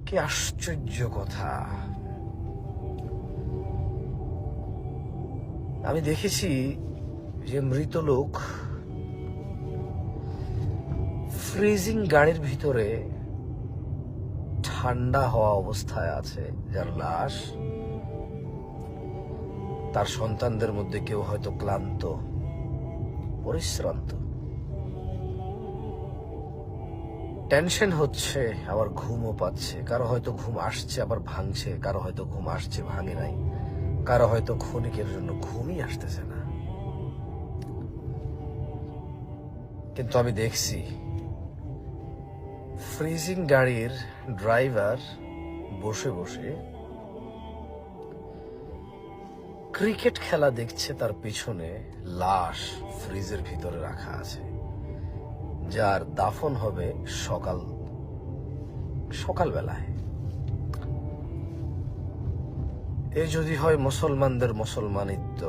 কি আশ্চর্য কথা! আমি দেখেছি যে মৃত লোক ফ্রিজিং গাড়ির ভিতরে ঠান্ডা হওয়া অবস্থায় আছে, যার লাশ। তার সন্তানদের মধ্যে কেউ হয়তো ক্লান্ত, পরিশ্রান্ত, টেনশন হচ্ছে, আবার ঘুমও পাচ্ছে। কারো হয়তো ঘুম আসছে আবার ভাঙছে, কারো হয়তো ঘুম আসছে ভাঙে নাই, কারো হয়তো ক্ষণিকের জন্য ঘুমই আসতেছে না। কিন্তু আমি দেখছি ফ্রিজিং গাড়ির ড্রাইভার বসে বসে ক্রিকেট খেলা দেখছে, তার পিছনে লাশ ফ্রিজের ভিতরে রাখা আছে, যার দাফন হবে সকালবেলায়। এই যদি হয় মুসলমানদের মুসলমানিত্ব,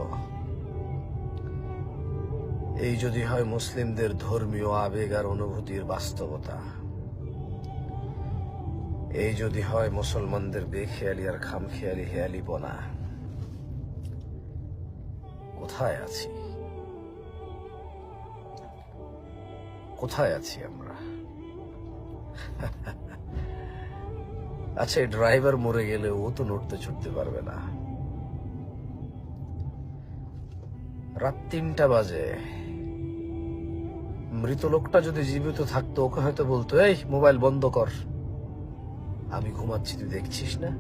এই যদি হয় মুসলিমদের ধর্মীয় আবেগ আর অনুভূতির বাস্তবতা, এই যদি হয় মুসলমানদের বেখেয়ালি আর খামখেয়ালি হেয়ালিপনা, কোথায় আছি? কোথায় আছি আমরা? আচ্ছা, এই ড্রাইভার মরে গেলে ও তো নড়তে ছুটতে পারবে না। রাত ৩টা বাজে। মৃত লোকটা যদি জীবিত থাকতো, ওকে হয়তো বলতো, এই মোবাইল বন্ধ কর, আমি ঘুমাচ্ছি, তুই দেখছিস না?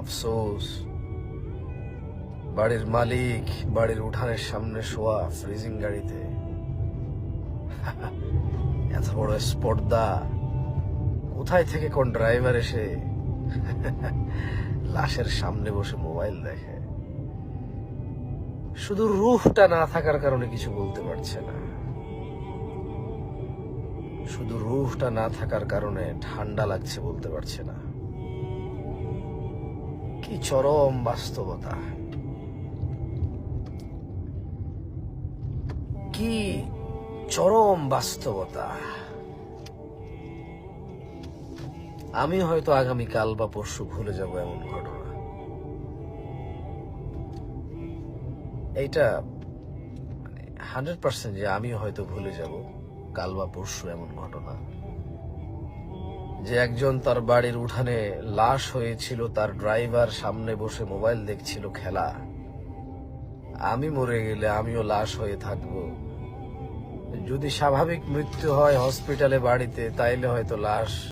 আফসোস, বাড়ির মালিক বাড়ির উঠানের সামনে শোয়া ফ্রিজিং গাড়িতে, এত বড় স্পর্ধা কোথায় থেকে কোন ড্রাইভার এসে লাশের সামনে বসে মোবাইল দেখে? শুধু রুহটা না থাকার কারণে কিছু বলতে পারছে না, শুধু রুহটা না থাকার কারণে ঠান্ডা লাগছে বলতে পারছে না। কি চরম বাস্তবতা! কি চরম বাস্তবতা! আমি হয়তো আগামীকাল বা পরশু ভুলে যাব এমন ঘটনা। এইটা 100% যে আমি হয়তো ভুলে যাব কাল বা পরশু এমন ঘটনা, যে একজন তার বাড়ির উঠানে লাশ হয়েছিল, তার ড্রাইভার সামনে বসে মোবাইল দেখছিল খেলা। আমি মরে গেলে আমিও লাশ হয়ে থাকবো। যদি স্বাভাবিক মৃত্যু হয় হসপিটালে, বাড়িতে, তাইলে হয়তো লাশ